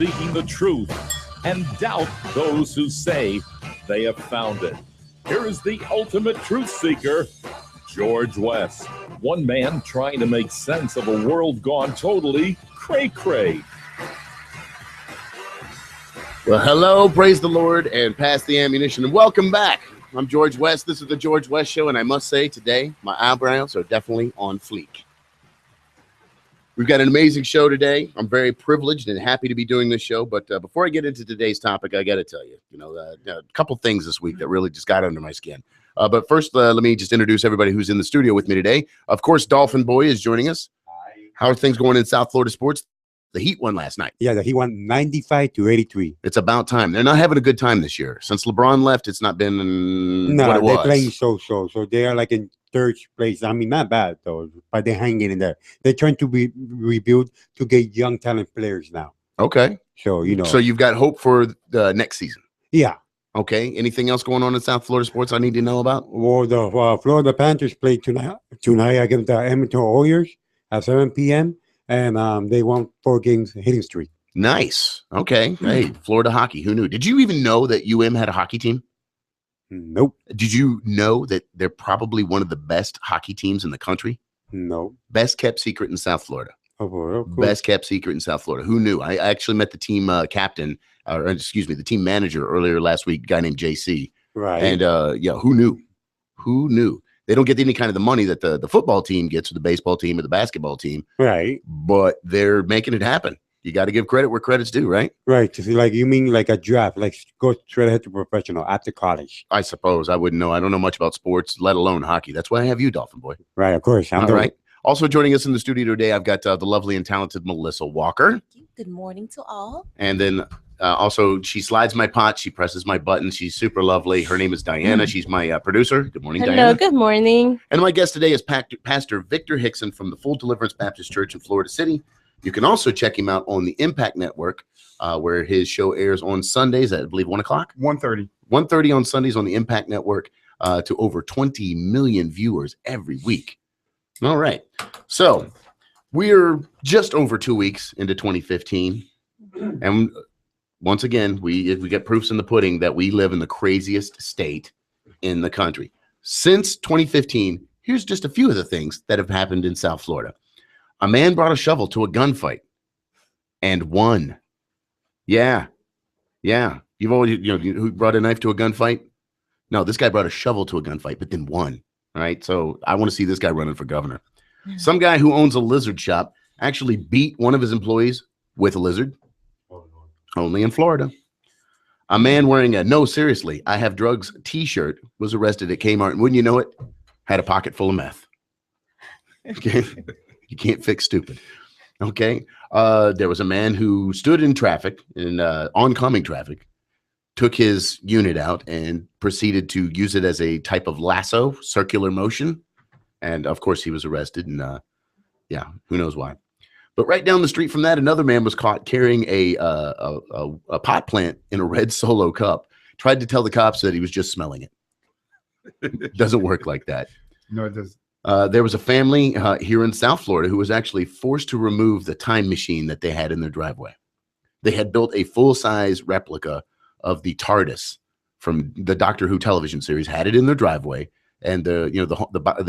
seeking the truth and doubt those who say they have found it. Here is the ultimate truth seeker, George West. One man trying to make sense of a world gone totally cray-cray. Well, hello, praise the Lord, and pass the ammunition, and welcome back. I'm George West. This is the George West Show, and I must say today, my eyebrows are definitely on fleek. We've got an amazing show today. I'm very privileged and happy to be doing this show, but before I get into today's topic, I got to tell you, a couple things this week that really just got under my skin. But first, let me just introduce everybody who's in the studio with me today. Of course, Dolphin Boy is joining us. Hi. How are things going in South Florida sports? The Heat won last night. Yeah, he won 95-83. It's about time. They're not having a good time this year. Since LeBron left, it's not been what it was. They're playing so they are like in third place. I mean, not bad though, but they're hanging in there. They're trying to rebuild to get young talent players now. Okay. So So you've got hope for the next season. Yeah. Okay. Anything else going on in South Florida sports I need to know about? Well, the Florida Panthers played tonight against the Edmonton Oilers at 7 p.m. and they won 4 games hitting streak. Nice. Okay. Hey, Florida hockey. Who knew? Did you even know that UM had a hockey team? Nope. Did you know that they're probably one of the best hockey teams in the country? No. Best kept secret in South Florida. Oh, cool. Best kept secret in South Florida. Who knew? I actually met the team captain, the team manager earlier last week, a guy named JC. Right. And who knew? Who knew? They don't get any kind of the money that the football team gets, or the baseball team, or the basketball team. Right. But they're making it happen. You got to give credit where credit's due, right? Right. So like you mean like a draft, like go straight ahead to professional after college. I suppose. I wouldn't know. I don't know much about sports, let alone hockey. That's why I have you, Dolphin Boy. Right. Of course. All right. Also joining us in the studio today, I've got the lovely and talented Melissa Walker. Good morning to all. And then also, she slides my pot. She presses my buttons. She's super lovely. Her name is Diana. She's my producer. Good morning, Hello, Diana. good morning. And my guest today is Pastor Victor Hickson from the Full Deliverance Baptist Church in Florida City. You can also check him out on the Impact Network, where his show airs on Sundays at, I believe, 1 o'clock? 1:30. 1:30 on Sundays on the Impact Network, to over 20 million viewers every week. All right. So we're just over 2 weeks into 2015. And once again, we get proofs in the pudding that we live in the craziest state in the country. Since 2015, here's just a few of the things that have happened in South Florida. A man brought a shovel to a gunfight and won. Yeah. You've always, who brought a knife to a gunfight? No, this guy brought a shovel to a gunfight, but then won. All right. So I want to see this guy running for governor. Some guy who owns a lizard shop actually beat one of his employees with a lizard. Only in Florida. A man wearing a "No, seriously, I have drugs" t-shirt was arrested at Kmart, and wouldn't you know it, had a pocket full of meth. Okay. You can't fix stupid. Okay. There was a man who stood in traffic, in oncoming traffic, took his unit out and proceeded to use it as a type of lasso, circular motion. And of course he was arrested, and who knows why. But right down the street from that, another man was caught carrying a pot plant in a red Solo cup. Tried to tell the cops that he was just smelling it. It doesn't work like that. No, it does. There was a family here in South Florida who was actually forced to remove the time machine that they had in their driveway. They had built a full-size replica of the TARDIS from the Doctor Who television series, had it in their driveway, and the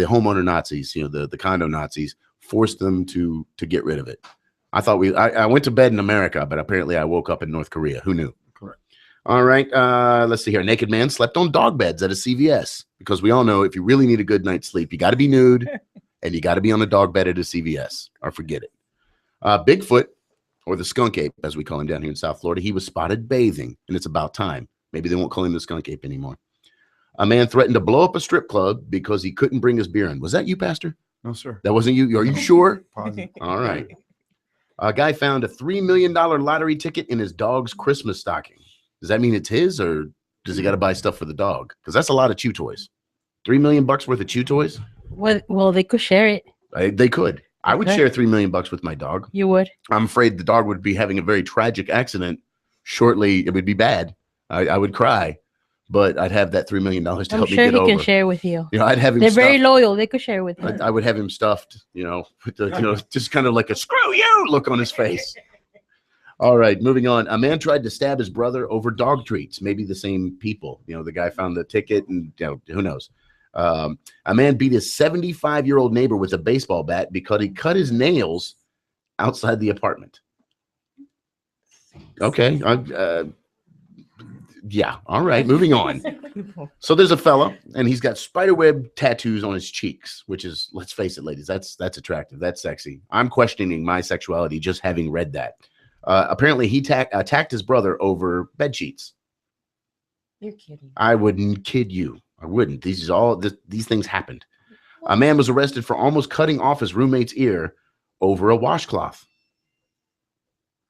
homeowner Nazis, the condo Nazis, forced them to get rid of it. I went to bed in America, but apparently I woke up in North Korea. Who knew? Correct. All right. Let's see here. Naked man slept on dog beds at a CVS, because we all know if you really need a good night's sleep, you got to be nude and you got to be on a dog bed at a CVS, or forget it. Bigfoot, or the skunk ape, as we call him down here in South Florida, he was spotted bathing, and it's about time. Maybe they won't call him the skunk ape anymore. A man threatened to blow up a strip club because he couldn't bring his beer in. Was that you, Pastor? No, sir. That wasn't you? Are you sure? Positive. All right. A guy found a $3 million lottery ticket in his dog's Christmas stocking. Does that mean it's his, or does he got to buy stuff for the dog? Because that's a lot of chew toys. $3 million worth of chew toys? Well, they could share it. They could. I would Okay. share $3 million with my dog. You would. I'm afraid the dog would be having a very tragic accident shortly. It would be bad. I would cry, but I'd have that $3 million to I'm help me sure get he over. can share with you. I'd have him. They're very stuffed. loyal. They could share with you. I would have him stuffed, with the, just kind of like a "screw you" look on his face. All right, moving on. A man tried to stab his brother over dog treats. Maybe the same people. The guy found the ticket, and who knows. A man beat his 75-year-old neighbor with a baseball bat because he cut his nails outside the apartment. Okay. Yeah. All right. Moving on. So there's a fella, and he's got spiderweb tattoos on his cheeks, which is, let's face it, ladies, that's attractive. That's sexy. I'm questioning my sexuality just having read that. Apparently, he attacked his brother over bed sheets. You're kidding. I wouldn't kid you. I wouldn't. These things happened. A man was arrested for almost cutting off his roommate's ear over a washcloth.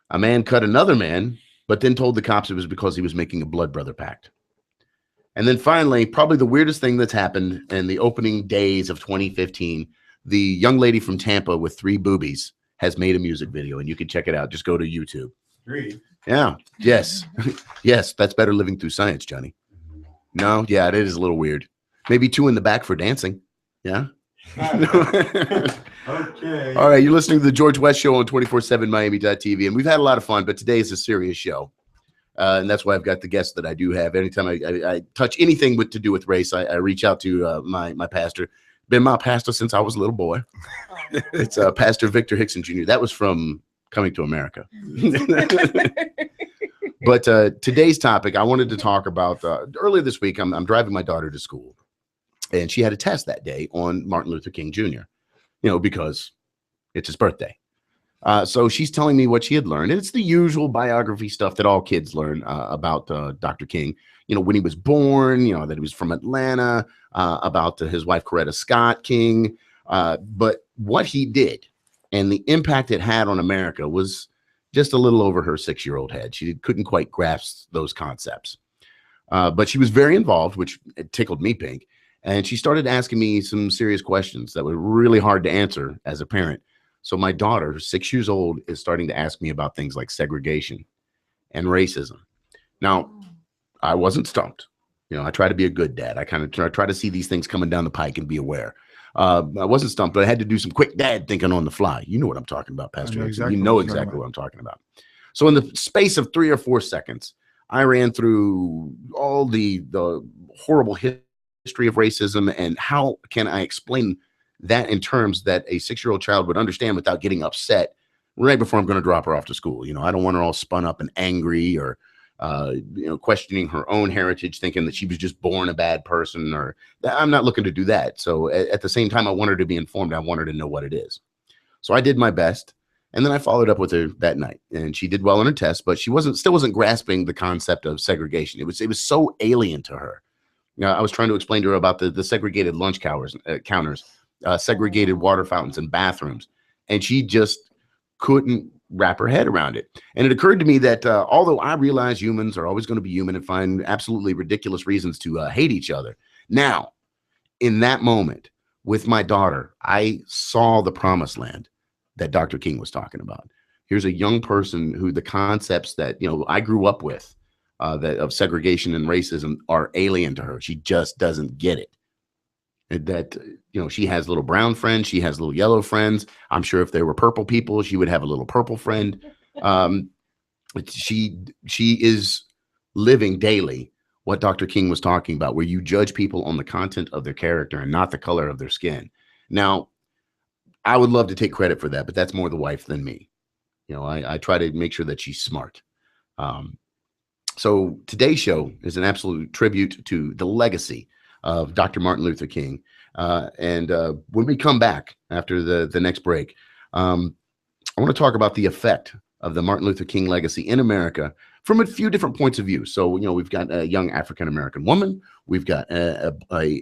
A man cut another man, but then told the cops it was because he was making a blood brother pact. And then finally, probably the weirdest thing that's happened in the opening days of 2015, the young lady from Tampa with 3 boobies has made a music video, and you can check it out. Just go to YouTube. 3. Yeah. Yes. Yes. That's better living through science, Johnny. No. Yeah, it is a little weird. Maybe 2 in the back for dancing. Yeah. Okay. All right. You're listening to the George West Show on 247miami.tv, and we've had a lot of fun, but today is a serious show. And that's why I've got the guests that I do have. Anytime I touch anything to do with race, I reach out to my pastor. Been my pastor since I was a little boy. It's Pastor Victor Hickson Jr. That was from Coming to America. But today's topic, I wanted to talk about earlier this week. I'm driving my daughter to school, and she had a test that day on Martin Luther King Jr., because it's his birthday. So she's telling me what she had learned. And it's the usual biography stuff that all kids learn about Dr. King. When he was born, that he was from Atlanta, about his wife, Coretta Scott King. But what he did and the impact it had on America was just a little over her 6-year-old head. She couldn't quite grasp those concepts. But she was very involved, which tickled me pink. And she started asking me some serious questions that were really hard to answer as a parent. So my daughter, 6 years old, is starting to ask me about things like segregation and racism. Now, I wasn't stumped. I try to be a good dad. I kind of try to see these things coming down the pike and be aware. I wasn't stumped, but I had to do some quick dad thinking on the fly. You know what I'm talking about, Pastor. You know exactly what I'm talking about. So in the space of 3 or 4 seconds, I ran through all the horrible history of racism and how can I explain that in terms that a 6-year-old child would understand without getting upset right before I'm going to drop her off to school. I don't want her all spun up and angry or, questioning her own heritage, thinking that she was just born a bad person, or I'm not looking to do that. So at the same time, I want her to be informed. I want her to know what it is. So I did my best. And then I followed up with her that night, and she did well on her test, but she still wasn't grasping the concept of segregation. It was so alien to her. I was trying to explain to her about the segregated lunch counters, segregated water fountains and bathrooms. And she just couldn't wrap her head around it. And it occurred to me that although I realize humans are always going to be human and find absolutely ridiculous reasons to hate each other. Now, in that moment with my daughter, I saw the promised land that Dr. King was talking about. Here's a young person who the concepts that, I grew up with that of segregation and racism are alien to her. She just doesn't get it. That she has little brown friends, she has little yellow friends. I'm sure if there were purple people, she would have a little purple friend. She is living daily what Dr. King was talking about, where you judge people on the content of their character and not the color of their skin. Now, I would love to take credit for that, but that's more the wife than me. I try to make sure that she's smart. So today's show is an absolute tribute to the legacy of Dr. Martin Luther King. And when we come back after the next break, I want to talk about the effect of the Martin Luther King legacy in America from a few different points of view. So, we've got a young African-American woman. We've got a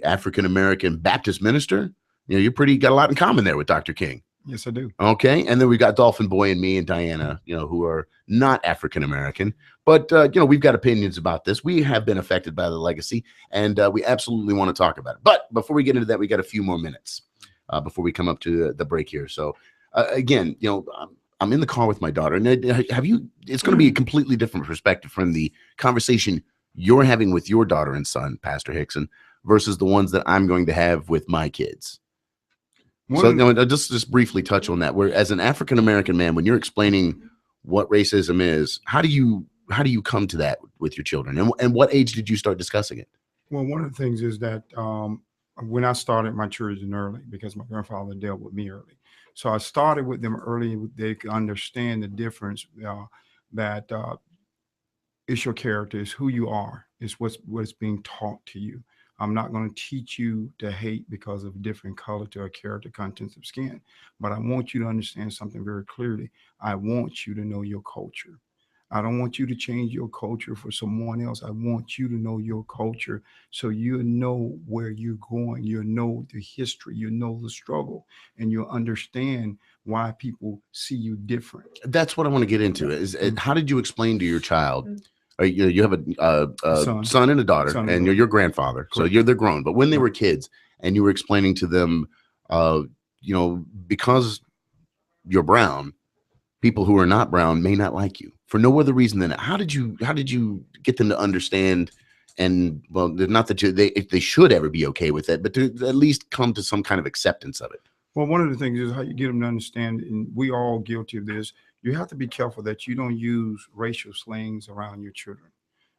African-American Baptist minister. You got a lot in common there with Dr. King. Yes, I do. Okay. And then we've got Dolphin Boy and me and Diana, who are not African-American, but, we've got opinions about this. We have been affected by the legacy, and we absolutely want to talk about it. But before we get into that, we got a few more minutes before we come up to the break here. So again, I'm in the car with my daughter, and it's going to be a completely different perspective from the conversation you're having with your daughter and son, Pastor Hickson, versus the ones that I'm going to have with my kids. So just briefly touch on that. Where as an African-American man, when you're explaining what racism is, how do you come to that with your children, and what age did you start discussing it? Well, one of the things is that when I started my children early, because my grandfather dealt with me early, so I started with them early. They could understand the difference that it's your character, it's who you are, it's what's being taught to you. I'm not going to teach you to hate because of different color to a character contents of skin, but I want you to understand something very clearly. I want you to know your culture. I don't want you to change your culture for someone else. I want you to know your culture so you know where you're going. You know the history, you know the struggle, and you understand why people see you different. That's what I want to get into. Is how did you explain to your child? You have a son and a daughter, and you're your grandfather, so they're grown. But when they were kids, and you were explaining to them, because you're brown, people who are not brown may not like you for no other reason than that. How did you get them to understand? And well, not that they should ever be okay with it, but to at least come to some kind of acceptance of it. Well, one of the things is how you get them to understand, and we all guilty of this. You have to be careful that you don't use racial slings around your children,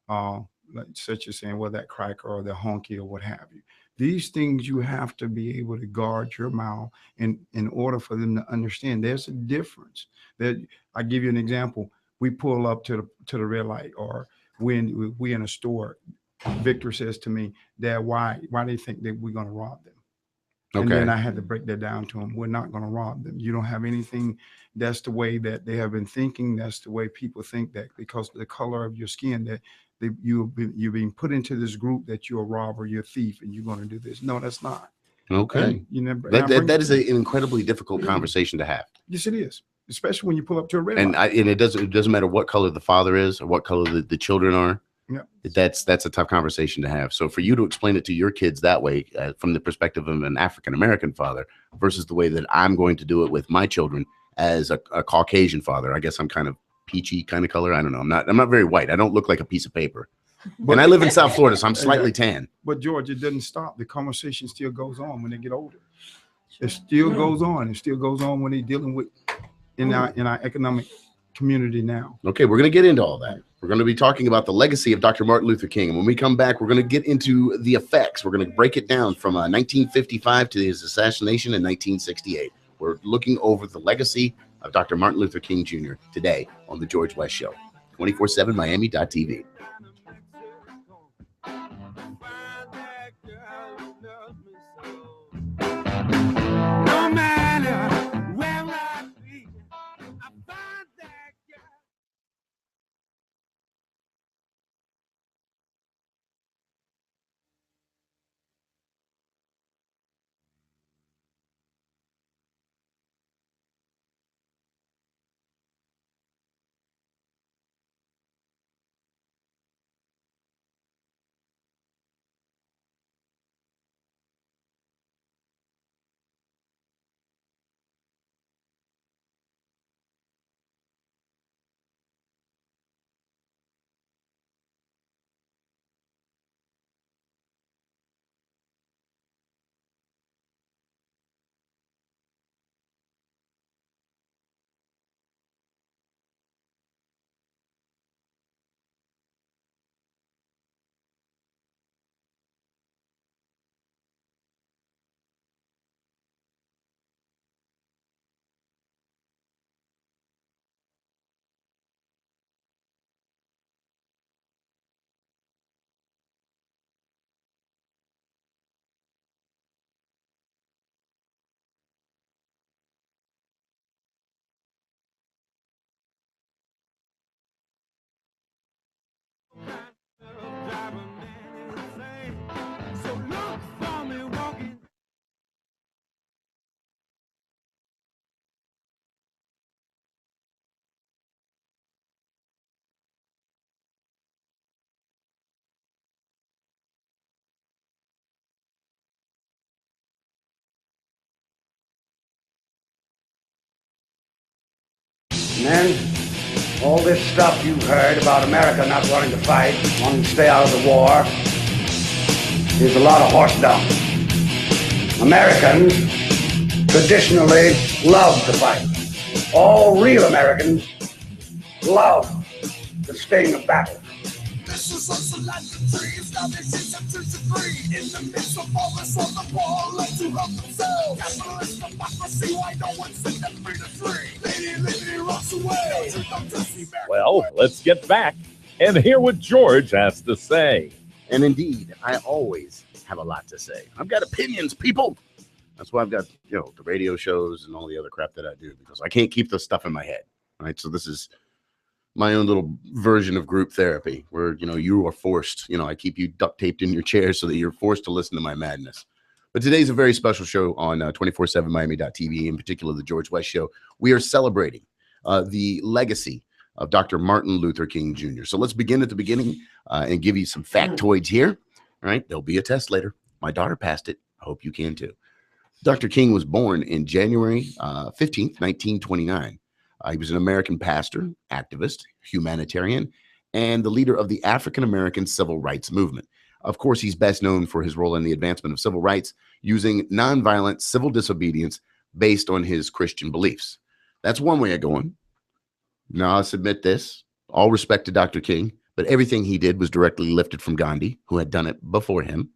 like such as saying, well, that cracker or the honky or what have you. These things you have to be able to guard your mouth in order for them to understand. There's a difference. That I give you an example. We pull up to the red light, or when we in a store. Victor says to me, Dad, why do you think that we're going to rob them? And then I had to break that down to him. We're not going to rob them. You don't have anything. That's the way that they have been thinking. That's the way people think, that because of the color of your skin, that you're being put into this group that you're a robber, you're a thief, and you're going to do this. No, that's not. Okay. And, that is an incredibly difficult conversation to have. Yes, it is. Especially when you pull up to a red and light. And it doesn't matter what color the father is or what color the children are. Yeah, that's a tough conversation to have. So for you to explain it to your kids that way, from the perspective of an African-American father versus the way that I'm going to do it with my children as a Caucasian father, I guess I'm kind of peachy kind of color. I don't know. I'm not very white. I don't look like a piece of paper. And I live in South Florida, so I'm slightly tan. But George, it doesn't stop. The conversation still goes on when they get older. It still goes on. It still goes on when they're dealing with in our economic community now. Okay, we're going to get into all that. We're going to be talking about the legacy of Dr. Martin Luther King. And when we come back, we're going to get into the effects. We're going to break it down from 1955 to his assassination in 1968. We're looking over the legacy of Dr. Martin Luther King Jr. today on The George West Show, 247miami.tv. Men, all this stuff you've heard about America not wanting to fight, wanting to stay out of the war, is a lot of horse dung. Americans traditionally love to fight. All real Americans love the sting of battle. This is us like the trees, now this is up to free. In the midst of all this on the ball, let to help themselves. Capitalist democracy, why no one set them free to free? Liberty rocks away. Well, let's get back and hear what George has to say. And indeed, I always have a lot to say. I've got opinions, people. That's why I've got, the radio shows and all the other crap that I do, because I can't keep this stuff in my head. Right. So this is my own little version of group therapy where, you are forced, I keep you duct taped in your chair so that you're forced to listen to my madness. But today's a very special show on 247miami.tv, in particular, the George West Show. We are celebrating the legacy of Dr. Martin Luther King Jr. So let's begin at the beginning and give you some factoids here. All right. There'll be a test later. My daughter passed it. I hope you can too. Dr. King was born in January 15th, 1929. He was an American pastor, activist, humanitarian, and the leader of the African-American civil rights movement. Of course, he's best known for his role in the advancement of civil rights using nonviolent civil disobedience based on his Christian beliefs. That's one way of going. Now, I'll submit this. All respect to Dr. King, but everything he did was directly lifted from Gandhi, who had done it before him.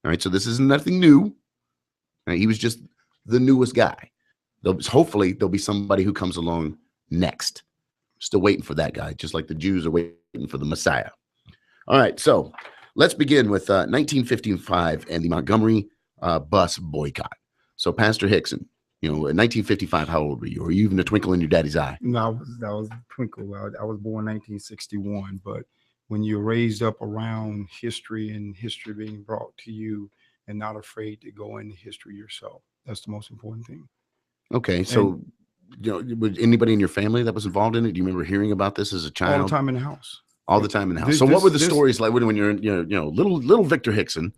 All right, so this is nothing new. Right, he was just the newest guy. Hopefully, there'll be somebody who comes along next. Still waiting for that guy, just like the Jews are waiting for the Messiah. All right, so let's begin with 1955 and the Montgomery bus boycott. So, Pastor Hickson, in 1955, how old were you? Or were you even a twinkle in your daddy's eye? No, that was a twinkle. I was born 1961, but when you're raised up around history and history being brought to you and not afraid to go into history yourself, that's the most important thing. Okay, so was anybody in your family that was involved in it? Do you remember hearing about this as a child? All the time in the house. All the time in the house. So what were the stories like when you're little Victor Hickson?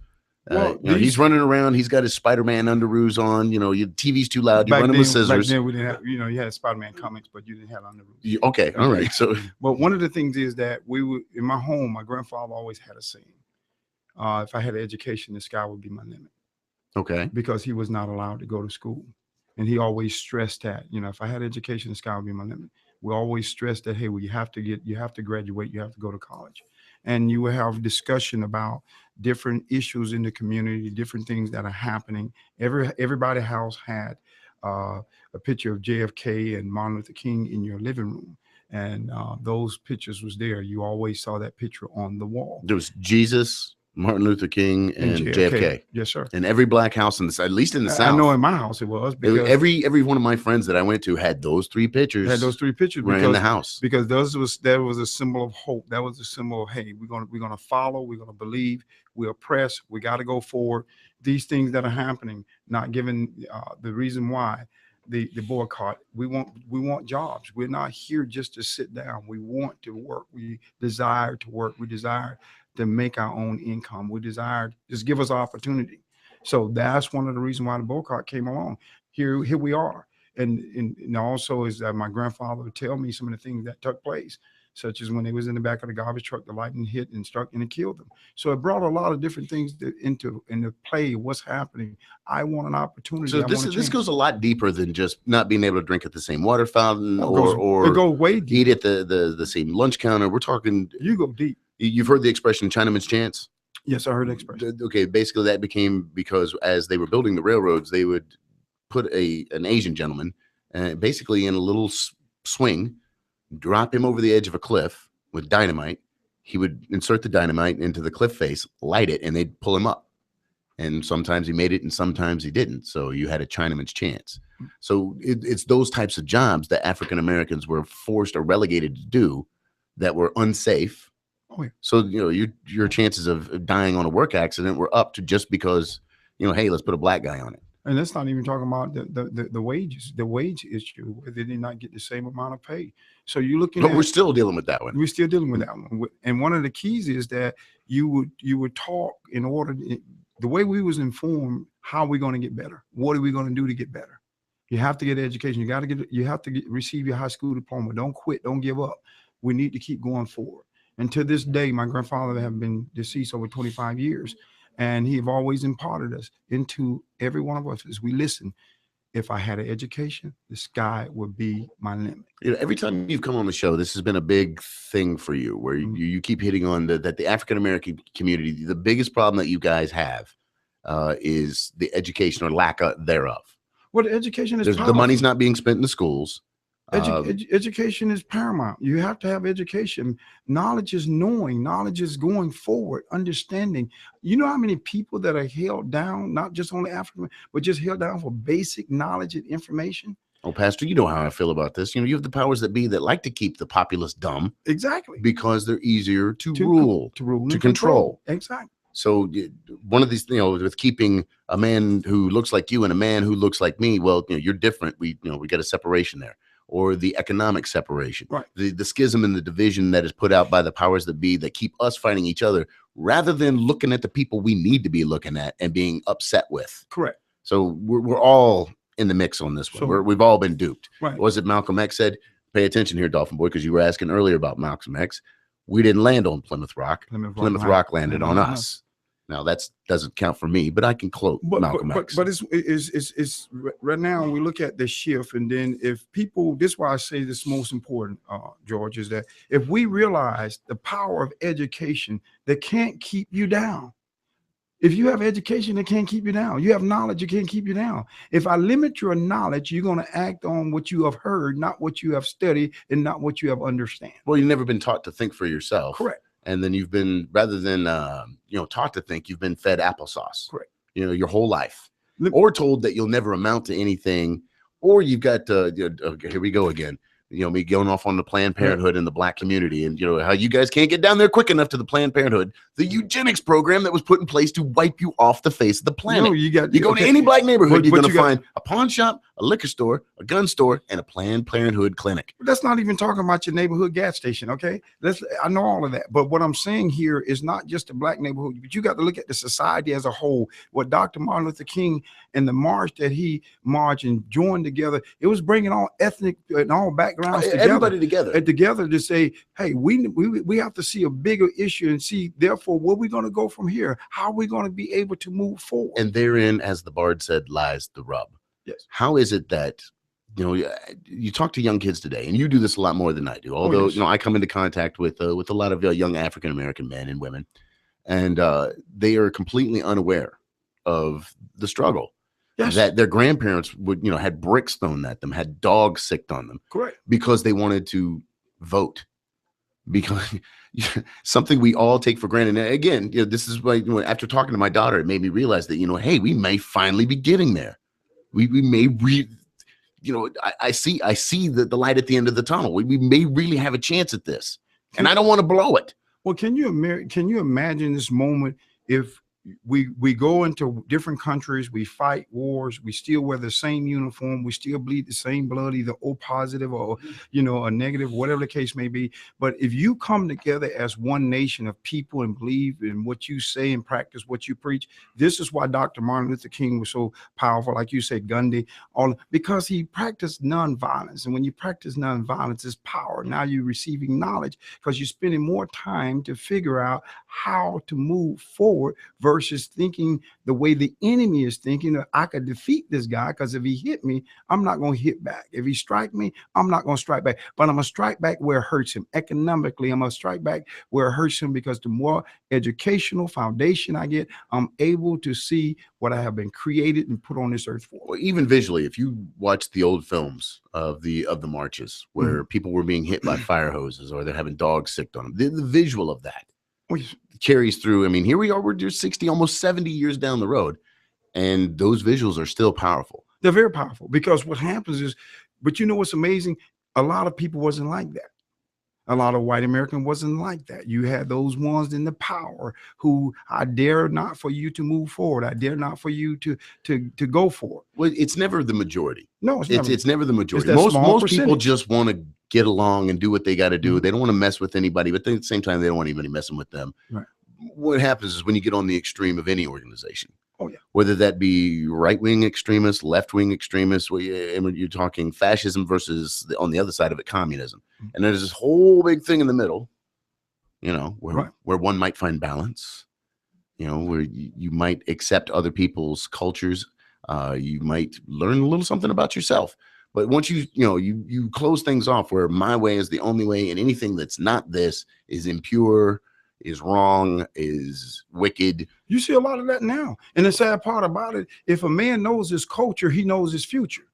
He's running around. He's got his Spider-Man underoos on. Your TV's too loud. You're running with scissors. Back then we didn't have, you had Spider-Man comics, but you didn't have underoos. Okay, all right. So, but one of the things is that we would, in my home, my grandfather always had a saying: if I had an education, the sky would be my limit. Okay. Because he was not allowed to go to school. And he always stressed that, if I had education, the sky would be my limit. We always stressed that, hey, well, you have to graduate, you have to go to college. And you will have discussion about different issues in the community, different things that are happening. Everybody's house had a picture of JFK and Martin Luther King in your living room. And those pictures was there. You always saw that picture on the wall. There was Jesus, Martin Luther King, and JFK. Yes, sir. In every black house in the at least in the South. I know in my house it was because every one of my friends that I went to had those three pictures. Were in the house because that was a symbol of hope. That was a symbol of, hey, we're gonna follow, we're gonna believe, we oppress, we got to go forward. These things that are happening, not given the reason why. The boycott. We want jobs. We're not here just to sit down. We want to work. We desire to work. We desire to make our own income. We desire just give us opportunity. So that's one of the reasons why the boycott came along. Here we are. And also is that my grandfather would tell me some of the things that took place, such as when they was in the back of the garbage truck, the lightning hit and struck and it killed them. So it brought a lot of different things into play. What's happening? I want an opportunity. So this goes a lot deeper than just not being able to drink at the same water fountain or go way deep. Eat at the same lunch counter. We're talking. You go deep. You've heard the expression Chinaman's chance? Yes, I heard the expression. Okay, basically that became because as they were building the railroads, they would put an Asian gentleman basically in a little swing, drop him over the edge of a cliff with dynamite. He would insert the dynamite into the cliff face, light it, and they'd pull him up. And sometimes he made it and sometimes he didn't. So you had a Chinaman's chance. So it's those types of jobs that African Americans were forced or relegated to do that were unsafe. Oh, yeah. So, your chances of dying on a work accident were up to just because, hey, let's put a black guy on it. And that's not even talking about the wages, the wage issue, where they did not get the same amount of pay. So you're looking But we're still dealing with that one. We're still dealing with that one. And one of the keys is that you would talk in order the way we was informed, how we're going to get better. What are we going to do to get better? You have to get education. You have to receive your high school diploma. Don't quit. Don't give up. We need to keep going forward. And to this day, my grandfather have been deceased over 25 years, and he have always imparted us into every one of us as we listen. if I had an education, the sky would be my limit. You know, every time you've come on the show, this has been a big thing for you, where you keep hitting on that the African American community, the biggest problem that you guys have is the education or lack thereof. Well, the education is The powerful. money's not being spent in the schools. Education is paramount. You have to have education. Knowledge is knowing. Knowledge is going forward, understanding. You know how many people that are held down, not just only African, but just held down for basic knowledge and information? Oh, Pastor, you know how I feel about this. You know, you have the powers that be that like to keep the populace dumb Exactly. because they're easier to rule, to rule, to and control. Exactly. So one of these, you know, with keeping a man who looks like you and a man who looks like me, well, you know, you're different. We got a separation there. Or the economic separation, right? The schism and the division that is put out by the powers that be that keep us fighting each other rather than looking at the people we need to be looking at and being upset with. Correct. So we're all in the mix on this one. So, We've all been duped. Right. Was it Malcolm X said? Pay attention here, Dolphin Boy, because you were asking earlier about Malcolm X. We didn't land on Plymouth Rock. Plymouth Rock landed on us. Now that doesn't count for me, but I can quote Malcolm X. But it's right now we look at the shift, and then if people, this is why I say this most important, George, is that if we realize the power of education, that can't keep you down. If you have education, it can't keep you down. You have knowledge, it can't keep you down. If I limit your knowledge, you're going to act on what you have heard, not what you have studied, and not what you have understand. Well, you've never been taught to think for yourself. Correct. And then you've been, rather than taught to think, you've been fed applesauce. Correct. You know, your whole life, or told that you'll never amount to anything, or you've got here we go again. You know, me going off on the Planned Parenthood in the Black community, and you know how you guys can't get down there quick enough to the Planned Parenthood, the eugenics program that was put in place to wipe you off the face of the planet. No, you go to any Black neighborhood, you're going to find a pawn shop, a liquor store, a gun store, and a Planned Parenthood clinic. That's not even talking about your neighborhood gas station, okay? I know all of that, but what I'm saying here is not just the Black neighborhood, but you got to look at the society as a whole. What Dr. Martin Luther King and the march that he marched and joined together, it was bringing all ethnic and all backgrounds together. Everybody together to say, hey, we have to see a bigger issue and see, therefore, where we're going to go from here. How are we going to be able to move forward? And therein, as the Bard said, lies the rub. Yes. How is it that, you know, you talk to young kids today, and you do this a lot more than I do, although, you know, I come into contact with a lot of young African-American men and women, and they are completely unaware of the struggle. Yes. That their grandparents would, had bricks thrown at them, had dogs sicked on them. Correct. Because they wanted to vote. Because something we all take for granted. And again, this is why, after talking to my daughter, it made me realize that, hey, we may finally be getting there. We may I see the light at the end of the tunnel. We may really have a chance at this, and I don't want to blow it. Well, can you imagine this moment if we go into different countries, we fight wars, we still wear the same uniform, we still bleed the same blood, either O positive or a negative, whatever the case may be. But if you come together as one nation of people and believe in what you say and practice what you preach, this is why Dr. Martin Luther King was so powerful, like you said, Gandhi, because he practiced nonviolence. And when you practice nonviolence, it's power. Now you're receiving knowledge because you're spending more time to figure out how to move forward versus thinking the way the enemy is thinking, that I could defeat this guy because if he hit me, I'm not going to hit back. If he strike me, I'm not going to strike back. But I'm going to strike back where it hurts him. Economically, I'm going to strike back where it hurts him, because the more educational foundation I get, I'm able to see what I have been created and put on this earth for. Well, even visually, if you watch the old films of the marches where people were being hit by fire hoses or they're having dogs sicked on them, the visual of that carries through. I mean, here we are, we're just 60, almost 70 years down the road, and those visuals are still powerful. They're very powerful, because what happens is, but you know what's amazing? A lot of people wasn't like that. A lot of white American wasn't like that. You had those ones in the power who, I dare not for you to move forward. I dare not for you to go for it. Well, it's never the majority. No, it's never the majority. Most people just want to get along and do what they got to do. They don't want to mess with anybody, but at the same time, they don't want anybody messing with them. Right. What happens is when you get on the extreme of any organization, yeah, whether that be right-wing extremists, left-wing extremists, you're talking fascism versus on the other side of it, communism. And there's this whole big thing in the middle, where one might find balance, where you might accept other people's cultures, You might learn a little something about yourself. But once you close things off where my way is the only way, and anything that's not this is impure, is wrong, is wicked. You see a lot of that now. And the sad part about it, if a man knows his culture, he knows his future.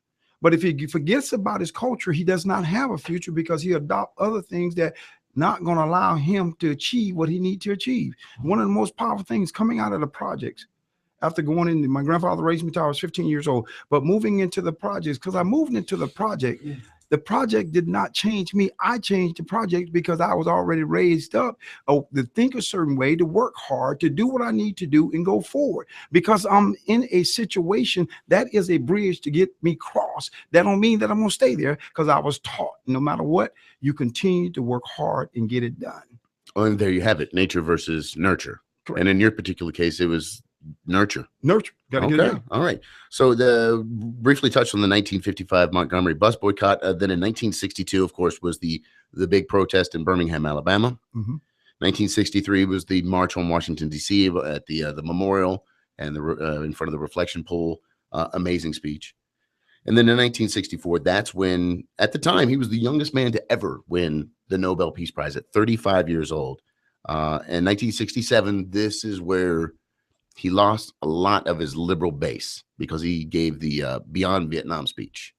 But if he forgets about his culture, he does not have a future because he adopt other things that not going to allow him to achieve what he needs to achieve. One of the most powerful things coming out of the projects, after going in, my grandfather raised me till I was 15 years old, but moving into the projects, because I moved into the project did not change me. I changed the project because I was already raised up to think a certain way, to work hard, to do what I need to do and go forward. Because I'm in a situation that is a bridge to get me crossed. That don't mean that I'm going to stay there, because I was taught no matter what, you continue to work hard and get it done. Oh, and there you have it, nature versus nurture. Correct. And in your particular case, it was nurture. Gotta get it Okay. done. All right. So briefly touched on the 1955 Montgomery bus boycott. Then in 1962, of course, was the big protest in Birmingham, Alabama. 1963 was the march on Washington, D.C. at the memorial and in front of the reflection pool. Amazing speech. And then in 1964, that's when, at the time, he was the youngest man to ever win the Nobel Peace Prize at 35 years old. In 1967, this is where he lost a lot of his liberal base because he gave the Beyond Vietnam speech,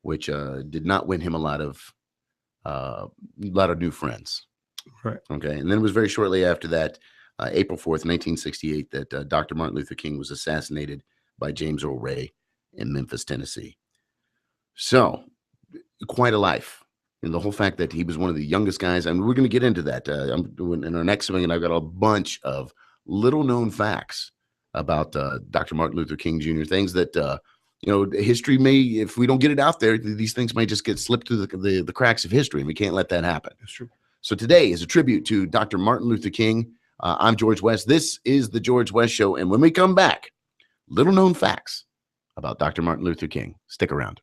which did not win him a lot of new friends. Right. Okay. And then it was very shortly after that, April 4th, 1968, that Dr. Martin Luther King was assassinated by James Earl Ray in Memphis, Tennessee. So quite a life. And the whole fact that he was one of the youngest guys, and we're going to get into that in our next swing, and I've got a bunch of little known facts about Dr. Martin Luther King Jr., things that, history may, if we don't get it out there, these things may just get slipped through the cracks of history, and we can't let that happen. That's true. So today is a tribute to Dr. Martin Luther King. I'm George West. This is the George West Show. And when we come back, little known facts about Dr. Martin Luther King. Stick around.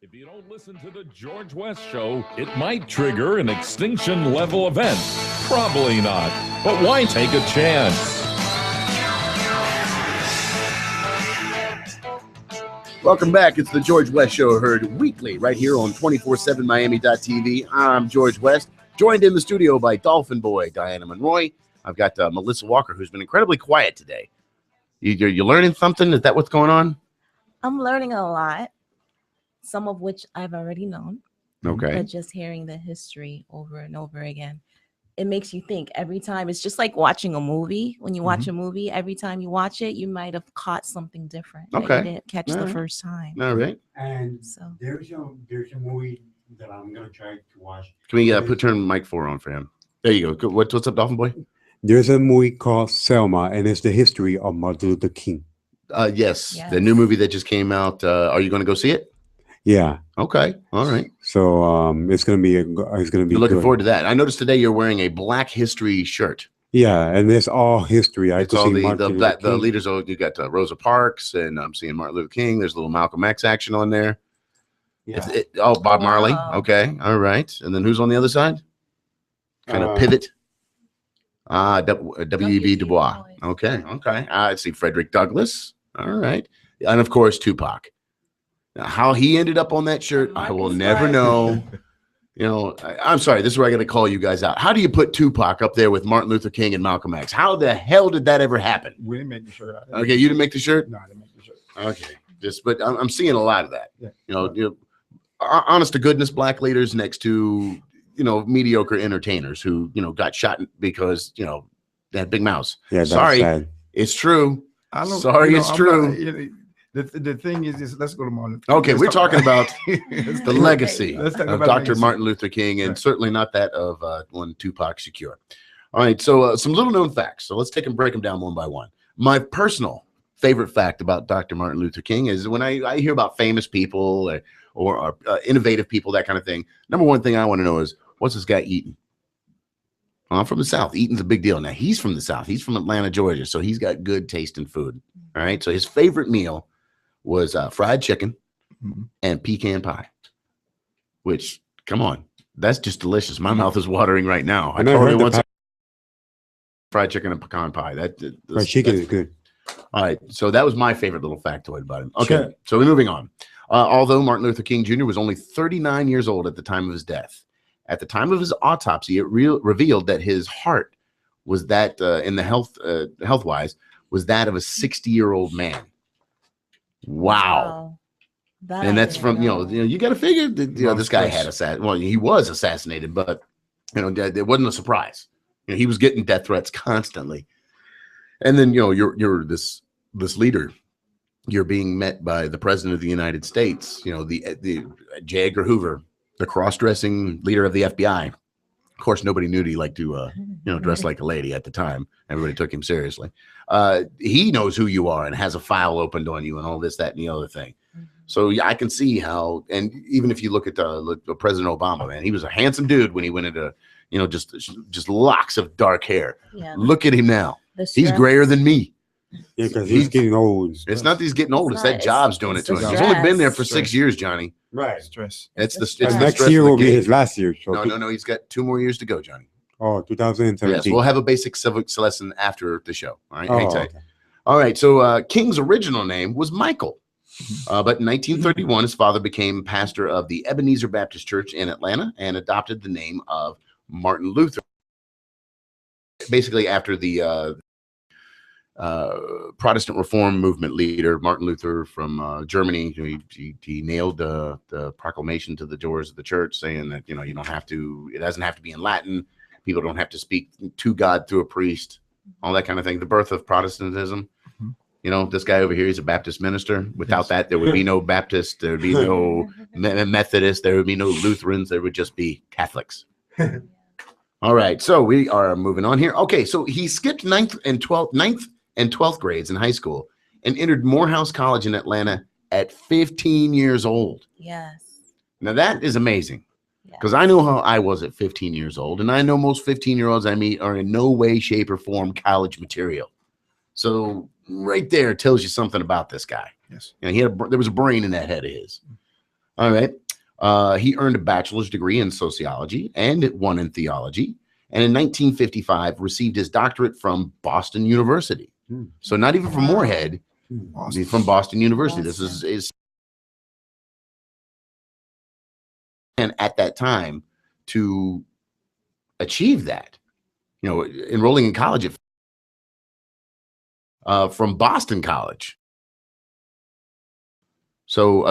If you don't listen to the George West Show, it might trigger an extinction level event. Probably not, but why take a chance? Welcome back. It's the George West Show, heard weekly right here on 247miami.tv. I'm George West, joined in the studio by Dolphin Boy Diana Monroy. I've got Melissa Walker, who's been incredibly quiet today. You learning something? Is that what's going on? I'm learning a lot, some of which I've already known. Okay. But just hearing the history over and over again, it makes you think every time. It's just like watching a movie. When you watch a movie, every time you watch it, you might have caught something different that Okay. you didn't catch All the right. first time. All right. And So there's a movie that I'm gonna try to watch. Can we turn mic 4 on for him? There you go. What's up, Dolphin Boy? There's a movie called Selma, and it's the history of Martin Luther King. Yes, Yes. the new movie that just came out. Are you going to go see it? Yeah. Okay. All right. So it's gonna be You're looking good. forward to that. I noticed today you're wearing a Black History shirt. Yeah, and it's all history. I It's could all see the Martin Luther King. leaders. You got Rosa Parks, and I'm seeing Martin Luther King. There's a little Malcolm X action on there. Yeah. Bob Marley. Wow. Okay. All right. And then who's on the other side? Kind of pivot. W.E.B. Du Bois. Okay. Okay. I see Frederick Douglass. All right. And of course, Tupac. Now, how he ended up on that shirt, I will Marcus never Garvey. know. You know, I'm sorry. This is where I got to call you guys out. How do you put Tupac up there with Martin Luther King and Malcolm X? How the hell did that ever happen? We didn't make the shirt. Okay, you didn't make the shirt? No, I didn't make the shirt. Okay, but I'm seeing a lot of that. Yeah. You know, honest to goodness, black leaders next to, you know, mediocre entertainers who, you know, got shot because, you know, they had big mouths. Yeah, that's sorry, sad. it's true. I don't, Sorry, you know, it's I'm true. not- you know, the thing is, let's go to Martin. Okay, Let's we're talk talking about let's the talk- legacy let's talk of about Dr. legacy. Martin Luther King, and Right. certainly not that of one Tupac Shakur. All right, so some little known facts. So let's take and break them down one by one. My personal favorite fact about Dr. Martin Luther King is when I hear about famous people or innovative people, that kind of thing. Number one thing I want to know is, what's this guy eating? Well, I'm from the South. Eating's a big deal. Now, he's from the South. He's from Atlanta, Georgia, so he's got good taste in food. All right, so his favorite meal was fried chicken Mhm. and pecan pie, which, come on, that's just delicious. My mouth is watering right now. I And I totally heard the want some pa- fried chicken and pecan pie. fried chicken is good. All right, so that was my favorite little factoid about him. Okay, Sure. so we're moving on. Although Martin Luther King Jr. was only 39 years old at the time of his death, at the time of his autopsy, it revealed that his heart was that, in the health-wise, was that of a 60-year-old man. Wow. That And I that's didn't from, you got to figure that, Long this guy stress. had he was assassinated, but, it wasn't a surprise. He was getting death threats constantly. And then, you're this leader, you're being met by the president of the United States, the J. Edgar Hoover, the cross-dressing leader of the FBI. Of course, nobody knew he liked to, dress like a lady at the time. Everybody took him seriously. He knows who you are and has a file opened on you and all this, that, and the other thing. So yeah, I can see how, and even if you look at President Obama, man, he was a handsome dude when he went into, just locks of dark hair. Yeah. Look at him now. The He's stress- grayer than me. Yeah, because he's getting old. It's not that he's getting old. It's not. that job's doing it It's to the him. He's only been there stress. for 6 years, Johnny. Right. Stress. It's the It's it's the the Next stress year of the will be gig. his last year. So No. He's got 2 more years to go, Johnny. Oh, 2017. Yes, we'll have a basic civics lesson after the show. All right. Oh, Hang tight. okay. All right. So King's original name was Michael. But in 1931, his father became pastor of the Ebenezer Baptist Church in Atlanta and adopted the name of Martin Luther. Basically, after the Protestant Reform movement leader, Martin Luther from Germany, he nailed the proclamation to the doors of the church saying that, you don't have to, it doesn't have to be in Latin. People don't have to speak to God through a priest, all that kind of thing. The birth of Protestantism. This guy over here, he's a Baptist minister. Without that, there would be no Baptist, there would be no Methodist, there would be no Lutherans, there would just be Catholics. All right, so we are moving on here. Okay, so he skipped 9th and 12th grades in high school and entered Morehouse College in Atlanta at 15 years old. Yes. Now that is amazing Yeah. because I know how I was at 15 years old, and I know most 15-year-olds I meet are in no way, shape, or form college material. So right there tells you something about this guy. Yes. There was a brain in that head of his. All right. He earned a bachelor's degree in sociology and one in theology. And in 1955, received his doctorate from Boston University. So not even from Moorhead, he's from Boston University. This is and at that time to achieve that, enrolling in college from Boston College. So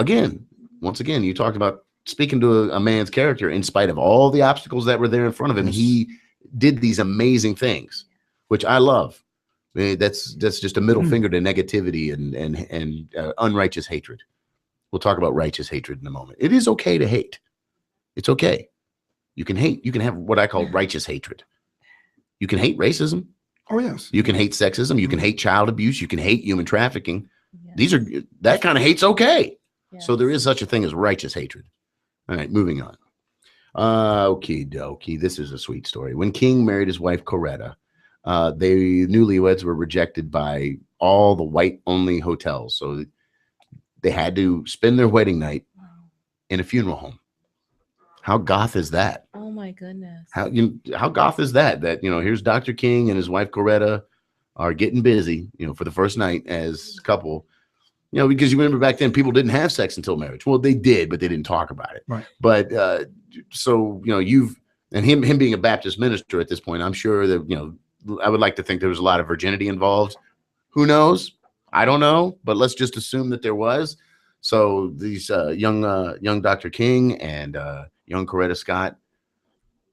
once again, you talked about speaking to a man's character in spite of all the obstacles that were there in front of him. Yes. He did these amazing things, which I love. That's just a middle finger to negativity and unrighteous hatred. We'll talk about righteous hatred in a moment. It is okay to hate. It's okay. You can hate. You can have what I call righteous hatred. You can hate racism. Oh, yes. You can hate sexism. You can hate child abuse. You can hate human trafficking. Yes. That kind of hate's okay. Yes. So there is such a thing as righteous hatred. All right, moving on. Okie dokie. This is a sweet story. When King married his wife Coretta, they newlyweds were rejected by all the white-only hotels. So they had to spend their wedding night in a funeral home. How goth is that? Oh my goodness. How goth is that? That, here's Dr. King and his wife Coretta are getting busy, for the first night as a couple. Because you remember back then people didn't have sex until marriage. Well, they did, but they didn't talk about it. Right. But so him being a Baptist minister at this point, I'm sure that I would like to think there was a lot of virginity involved. Who knows? I don't know, but let's just assume that there was. So these young Dr. King and young Coretta Scott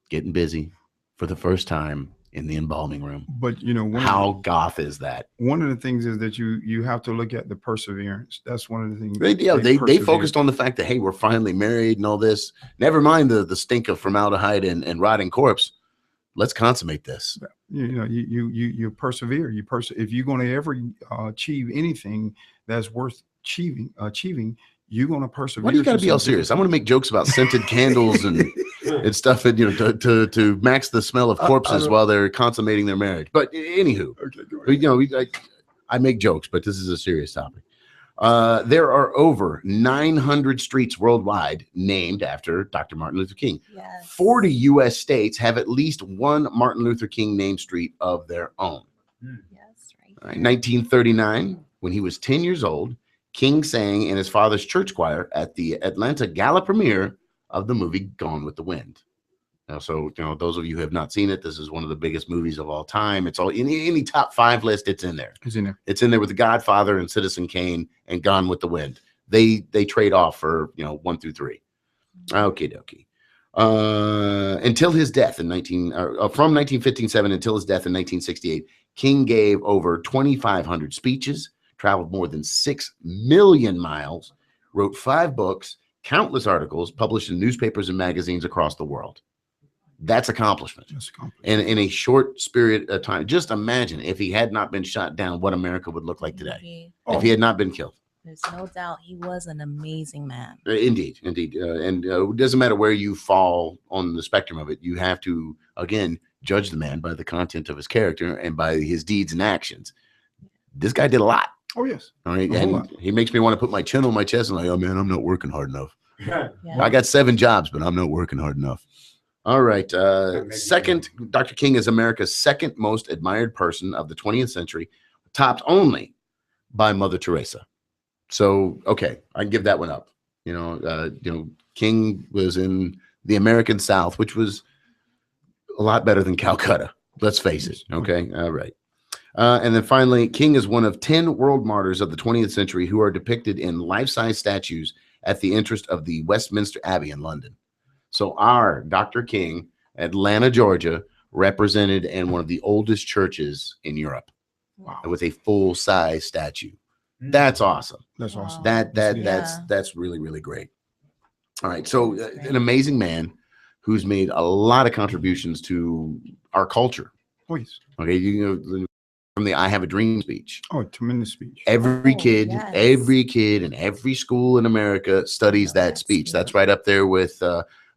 getting busy for the first time in the embalming room. But how goth is that? One of the things is that you have to look at the perseverance. That's one of the things. They focused on the fact that, hey, we're finally married and all this. Never mind the stink of formaldehyde and rotting corpse. Let's consummate this. You persevere. If you're going to ever achieve anything that's worth achieving, you're going to persevere. Why do you got to be all serious? I want to make jokes about scented candles and stuff, and to max the smell of corpses while they're consummating their marriage. But anywho, I make jokes, but this is a serious topic. There are over 900 streets worldwide named after Dr. Martin Luther King. Yes. 40 U.S. states have at least one Martin Luther King named street of their own. Yes, right. All right, 1939, when he was 10 years old, King sang in his father's church choir at the Atlanta gala premiere of the movie Gone with the Wind. So, those of you who have not seen it, this is one of the biggest movies of all time. It's all in any top 5 list. It's in there. It's in there. It's in there with The Godfather and Citizen Kane and Gone with the Wind. They trade off for 1 through 3. Okie dokie. Until his death from 1957 until his death in 1968, King gave over 2,500 speeches, traveled more than 6 million miles, wrote 5 books, countless articles published in newspapers and magazines across the world. That's accomplishment. And in a short period of time. Just imagine if he had not been shot down, what America would look like today. If he had not been killed. There's no doubt he was an amazing man. Indeed. And it doesn't matter where you fall on the spectrum of it. You have to, again, judge the man by the content of his character and by his deeds and actions. This guy did a lot. Oh, yes. All right. And he makes me want to put my chin on my chest and like, oh, man, I'm not working hard enough. I got 7 jobs, but I'm not working hard enough. All right. Dr. King is America's second most admired person of the 20th century, topped only by Mother Teresa. So, okay, I can give that one up. King was in the American South, which was a lot better than Calcutta. Let's face it. Okay. All right. And then finally, King is one of 10 world martyrs of the 20th century who are depicted in life-size statues at the entrance of the Westminster Abbey in London. So our Dr. King, Atlanta, Georgia, represented in one of the oldest churches in Europe. Wow. With a full-size statue. That's awesome. That's awesome. That's really, really great. All right. So an amazing man who's made a lot of contributions to our culture. Please. Okay. From the I Have a Dream speech. Oh, tremendous speech. Every kid in every school in America studies that speech. That's right up there with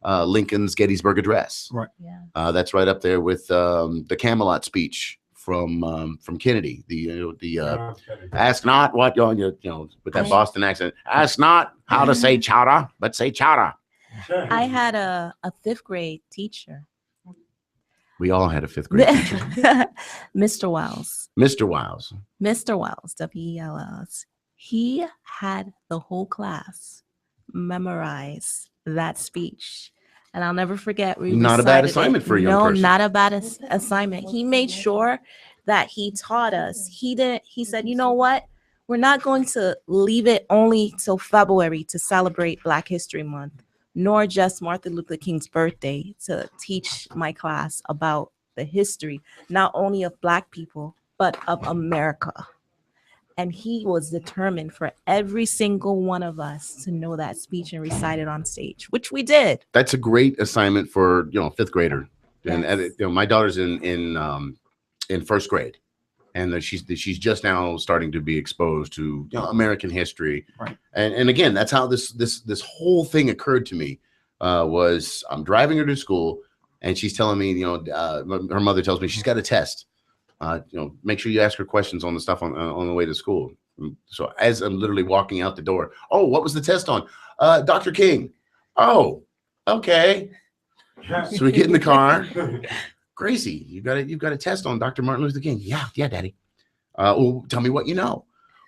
Lincoln's Gettysburg Address. Right. Yeah. That's right up there with the Camelot speech from Kennedy. The ask not what with that Boston accent. Ask not how to say chowder, but say chowder. I had a 5th grade teacher. We all had a 5th grade teacher. Mr. Wiles. Mr. Wiles. Mr. Wiles, W-E-L-S. He had the whole class memorize that speech. And I'll never forget. Not a bad assignment for a young person. No, not a bad assignment. He made sure that he taught us. He said, you know what? We're not going to leave it only till February to celebrate Black History Month, nor just Martin Luther King's birthday to teach my class about the history, not only of Black people, but of America. And he was determined for every single one of us to know that speech and recite it on stage, which we did. That's a great assignment for 5th grader. Yes. And my daughter's in 1st grade, and she's just now starting to be exposed to American history. Right. And again, that's how this whole thing occurred to me. Was I'm driving her to school, and she's telling me, her mother tells me she's got a test. Make sure you ask her questions on the stuff on the way to school. So as I'm literally walking out the door, oh, what was the test on? Dr. King. Oh, okay. So we get in the car. Gracie, you've got a test on Dr. Martin Luther King. Yeah, Daddy. Well, tell me what you know.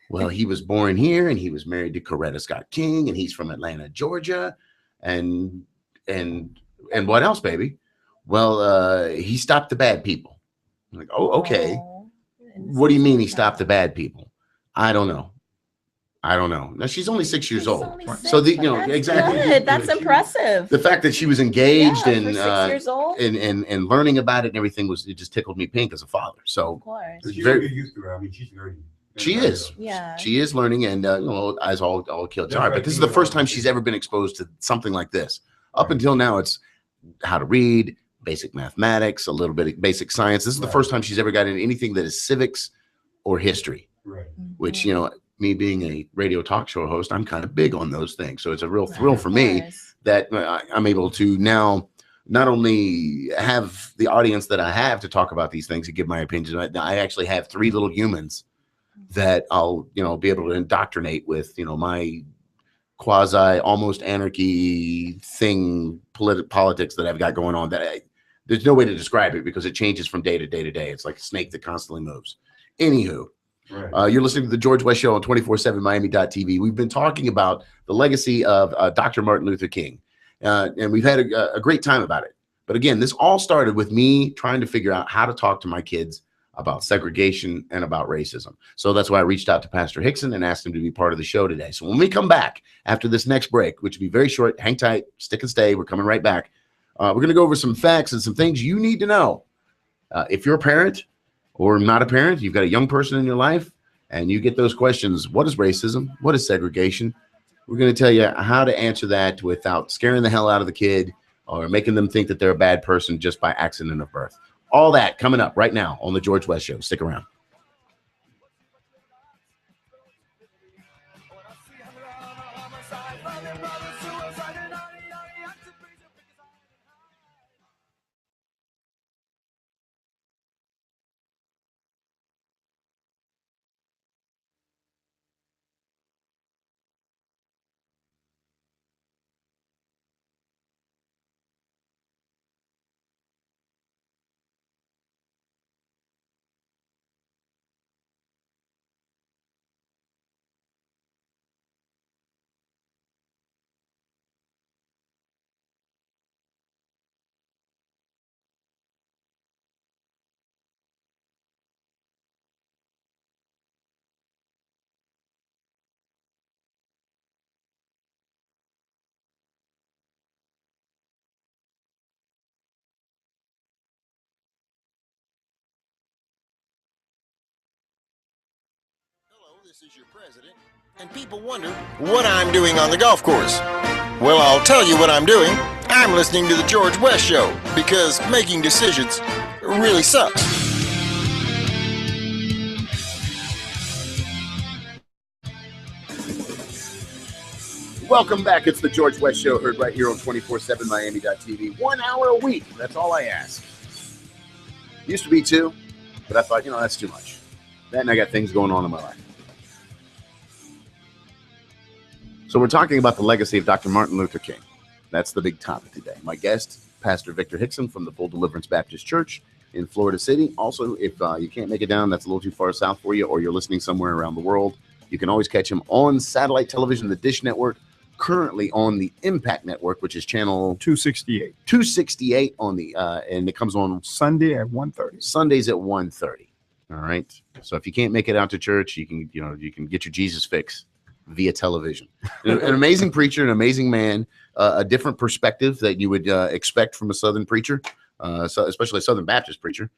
Well, he was born here, and he was married to Coretta Scott King, and he's from Atlanta, Georgia, and And what else, baby? Well, he stopped the bad people. I'm like, oh, okay. Oh, What do you mean he stopped the bad people? I don't know. Now she's only 6 years She's old. only So six, the, but you know, that's exactly. good. That's impressive. The fact that she was engaged Yeah, and for 6 years old. and learning about it and everything it just tickled me pink as a father. So Of course. it's She's very- very used to it. I mean, she's learning. she is. Yeah. She is learning, and you know, as all kids That's are. right. But this is the first time she's ever been exposed to something like this. Up until now, it's how to read, basic mathematics, a little bit of basic science. This is the first time she's ever got into anything that is civics or history. Right. Which, Mhm. you know, me being a radio talk show host, I'm kind of big on those things. So it's a real thrill for Of me course. that I'm able to now not only have the audience that I have to talk about these things and give my opinions. I actually have 3 little humans that I'll, you know, be able to indoctrinate with, you know, my quasi almost anarchy thing, politics that I've got going on. There's no way to describe it because it changes from day to day to day. It's like a snake that constantly moves. Anywho, Right. you're listening to the George West Show on 247miami.tv. We've been talking about the legacy of Dr. Martin Luther King, and we've had a great time about it. But again, this all started with me trying to figure out how to talk to my kids about segregation and about racism. So that's why I reached out to Pastor Hickson and asked him to be part of the show today. So when we come back after this next break, which will be very short, hang tight, stick and stay. We're coming right back. We're going to go over some facts and some things you need to know. If you're a parent or not a parent, you've got a young person in your life, and you get those questions, what is racism? What is segregation? We're going to tell you how to answer that without scaring the hell out of the kid or making them think that they're a bad person just by accident of birth. All that coming up right now on the George West Show. Stick around. This is your president, and people wonder what I'm doing on the golf course. Well, I'll tell you what I'm doing. I'm listening to the George West Show because making decisions really sucks. Welcome back. It's the George West Show, heard right here on 247miami.tv. 1 hour a week. That's all I ask. Used to be 2, but I thought, you know, that's too much. Then I got things going on in my life. So we're talking about the legacy of Dr. Martin Luther King. That's the big topic today. My guest, Pastor Victor Hickson from the Full Deliverance Baptist Church in Florida City. Also, if you can't make it down, that's a little too far south for you, or you're listening somewhere around the world, you can always catch him on satellite television, the Dish Network, currently on the Impact Network, which is channel 268 on the and it comes on Sunday at 1:30. Sundays at 1:30. All right. So if you can't make it out to church, you can get your Jesus fix via television. An amazing preacher, an amazing man, a different perspective that you would expect from a Southern preacher, so especially a Southern Baptist preacher.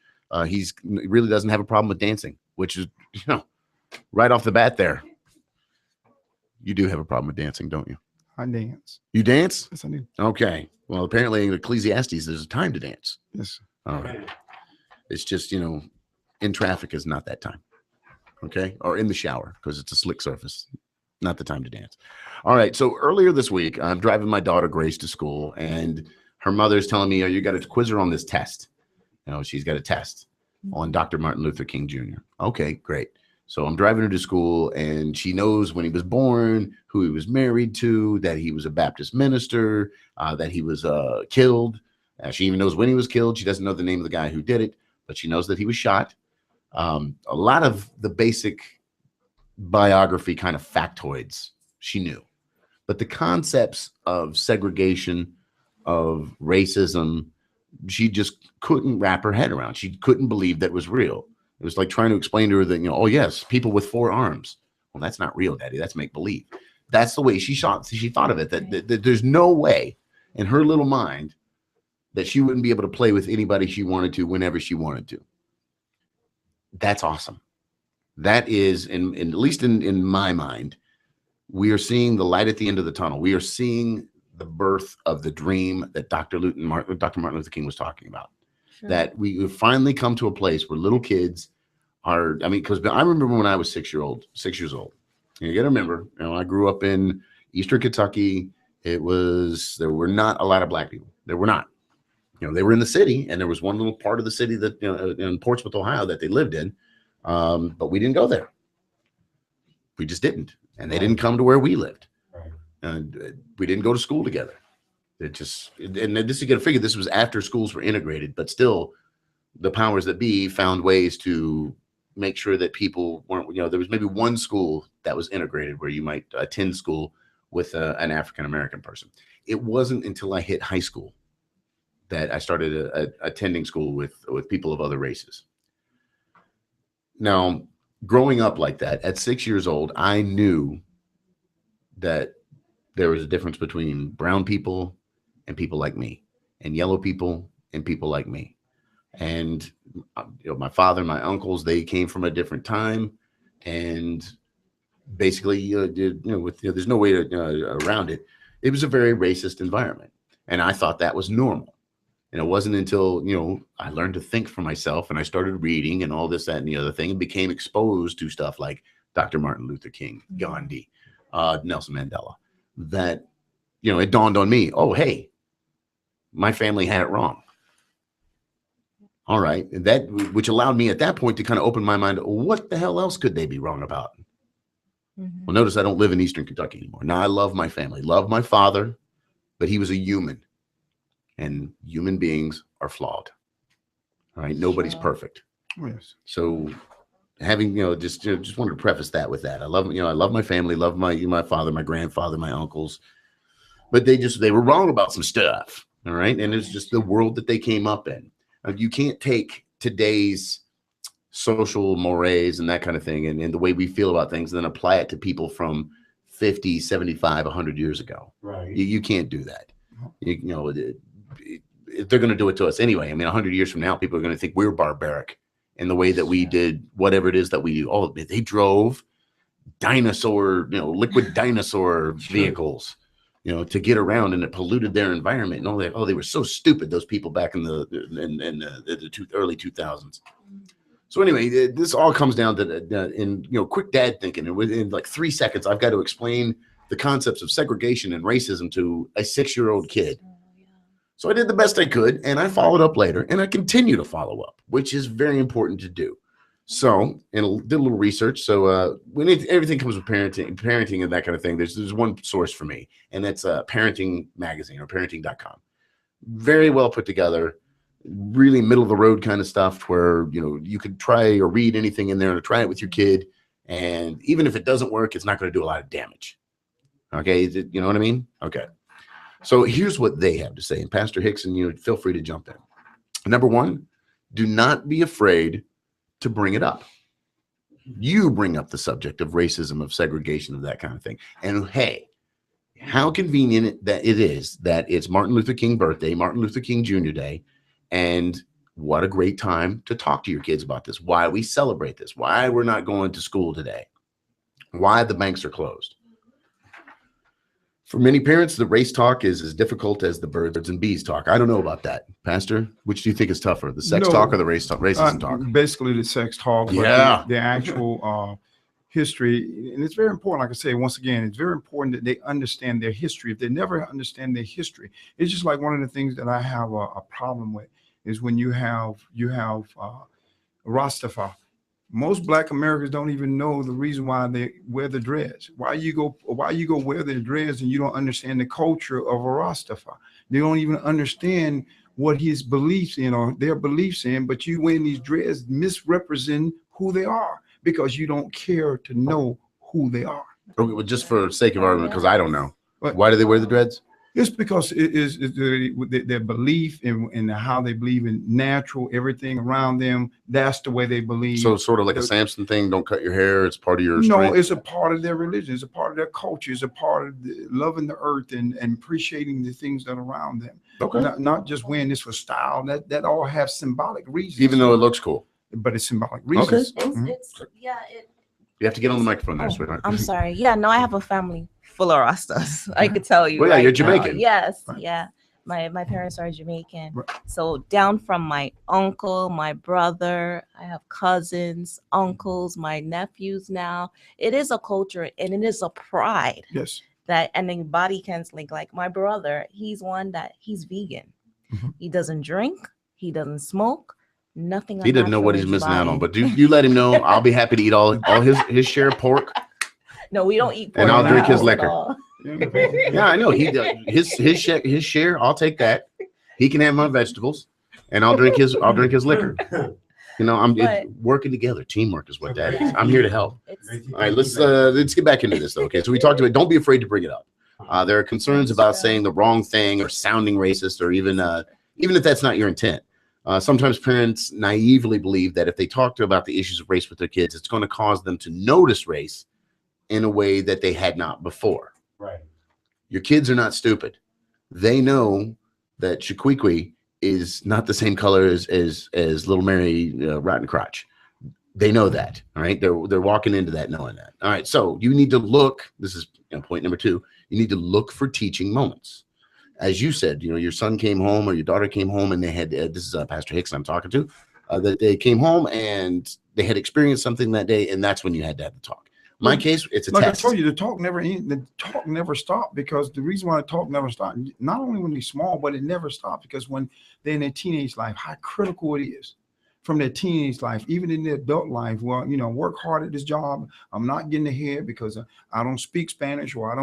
He really doesn't have a problem with dancing, which is, you know, right off the bat there. You do have a problem with dancing, don't you? I dance. You dance? Yes, I do. Okay. Well, apparently in Ecclesiastes, there's a time to dance. Yes. All right. It's just, you know, in traffic is not that time. Okay. Or in the shower because it's a slick surface. Not the time to dance. All right. So earlier this week, I'm driving my daughter Grace to school, and her mother's telling me, "Oh, you got to quiz her on this test. You know, she's got a test on Dr. Martin Luther King Jr." Okay, great. So I'm driving her to school, and she knows when he was born, who he was married to, that he was a Baptist minister, that he was killed. She even knows when he was killed. She doesn't know the name of the guy who did it, but she knows that he was shot. A lot of the basic biography kind of factoids she knew, but the concepts of segregation, of racism she just couldn't wrap her head around. She couldn't believe that was real. It was like trying to explain to her that, oh yes, people with 4 arms. Well, that's not real, Daddy. That's make believe. That's the way she thought of it. That there's no way in her little mind that she wouldn't be able to play with anybody she wanted to whenever she wanted to. That's awesome. That is, in at least in my mind, we are seeing the light at the end of the tunnel. We are seeing the birth of the dream that Dr. Martin Luther King was talking about. Sure. That we finally come to a place where little kids are, because I remember when I was 6 years old. You got to remember, I grew up in Eastern Kentucky. There were not a lot of black people. There were not. They were in the city, and there was one little part of the city that, in Portsmouth, Ohio, that they lived in. But we didn't go there. We just didn't. And they didn't come to where we lived. And we didn't go to school together. And this, you got to figure, this was after schools were integrated, but still the powers that be found ways to make sure that people weren't, there was maybe one school that was integrated where you might attend school with an African-American person. It wasn't until I hit high school that I started attending school with people of other races. Now, growing up like that, at 6 years old, I knew that there was a difference between brown people and people like me, and yellow people and people like me. And my father and my uncles, they came from a different time, and basically, there's no way around it. It was a very racist environment, and I thought that was normal. And it wasn't until, I learned to think for myself and I started reading and all this, that, and the other thing, and became exposed to stuff like Dr. Martin Luther King, Gandhi, Nelson Mandela, that, it dawned on me, oh, hey, my family had it wrong. All right. And which allowed me at that point to kind of open my mind. What the hell else could they be wrong about? Mm-hmm. Well, notice I don't live in Eastern Kentucky anymore. Now I love my family, love my father, but he was a human. And human beings are flawed. All right. Nobody's perfect. Yes. So having, just wanted to preface that with that. I love my family, love my father, my grandfather, my uncles, but they were wrong about some stuff. All right. And it's just the world that they came up in. You can't take today's social mores and that kind of thing and the way we feel about things and then apply it to people from 50, 75, 100 years ago. Right. You can't do that. They're going to do it to us anyway. 100 years from now, people are going to think we're barbaric in the way that we did whatever it is that we do. Oh, they drove liquid dinosaur vehicles, to get around, and it polluted their environment. And all that. Oh, they were so stupid, those people back in the early 2000s. So anyway, this all comes down to quick dad thinking. And within like 3 seconds, I've got to explain the concepts of segregation and racism to a 6-year-old kid. So I did the best I could, and I followed up later, and I continue to follow up, which is very important to do. So, and did a little research. So when everything comes with parenting and that kind of thing, there's one source for me, and that's Parenting Magazine or parenting.com. Very well put together, really middle of the road kind of stuff where, you could try or read anything in there to try it with your kid. And even if it doesn't work, it's not going to do a lot of damage. Okay. You know what I mean? Okay. So here's what they have to say. And Pastor Hickson, feel free to jump in. Number one, do not be afraid to bring it up. You bring up the subject of racism, of segregation, of that kind of thing. And hey, how convenient that it is that it's Martin Luther King birthday, Martin Luther King Jr. Day. And what a great time to talk to your kids about this. Why we celebrate this, why we're not going to school today, why the banks are closed. For many parents, the race talk is as difficult as the birds and bees talk. I don't know about that. Pastor, which do you think is tougher, the sex talk or the racism talk? Basically the sex talk, but yeah. the actual history. And it's very important, like I say, once again, it's very important that they understand their history. If they never understand their history, it's just like one of the things that I have a problem with is when you have Rastafari. Most Black Americans don't even know the reason why they wear the dreads. Why you go wear the dreads and you don't understand the culture of a Rastafari. They don't even understand what his beliefs in or their beliefs in, but you wearing these dreads misrepresent who they are because you don't care to know who they are. Okay, well, just for sake of argument, because I don't know. Why do they wear the dreads? It's because it is their belief in how they believe in natural everything around them. That's the way they believe. So sort of like a Samson thing. Don't cut your hair. It's part of your No, strength. it's a part of their religion. It's a part of their culture. It's a part of loving the earth and appreciating the things that are around them. Okay. Not just wearing this for style. That all have symbolic reasons. Even though it looks cool. But it's symbolic reasons. Okay. It's yeah. You have to get on the microphone there, sweetheart. I'm sorry. Yeah, no, I have a family full of Rastas. I could tell you. Well, yeah, right you're now. Jamaican. Yes, Right. yeah. My parents are Jamaican. Right. So down from my uncle, my brother, I have cousins, uncles, my nephews now. It is a culture and it is a pride Yes. that, and then body can't like my brother, he's one that he's vegan. Mhm. He doesn't drink, he doesn't smoke, nothing. He doesn't know what he's unnatural is missing out on, buying. but you let him know. I'll be happy to eat all his share of pork. No, we don't eat pork. And I'll in drink our his house at liquor. all. Yeah, I know. His share. I'll take that. He can have my vegetables, and I'll drink his liquor. You know, But- working together. Teamwork is what that is. I'm here to help. It's- All right, let's get back into this though. Okay, so we talked about. Don't be afraid to bring it up. There are concerns about saying the wrong thing or sounding racist, or even if that's not your intent. Sometimes parents naively believe that if they talk about the issues of race with their kids, it's going to cause them to notice race in a way that they had not before. Right. Your kids are not stupid. They know that Shaquiqui is not the same color as Little Mary Rotten Crotch. They know that. All right. They're walking into that knowing that. All right. So you need to look. This is point number 2. You need to look for teaching moments. As you said, your son came home or your daughter came home and they had this is Pastor Hicks I'm talking to. That they came home and they had experienced something that day, and that's when you had to have the talk. My case, it's a Like test. I told you, the talk never stopped, because the reason why the talk never stopped, not only when they're small, but it never stopped because when they're in their teenage life, how critical it is from their teenage life, even in their adult life. Well, work hard at this job. I'm not getting ahead because I don't speak Spanish, or I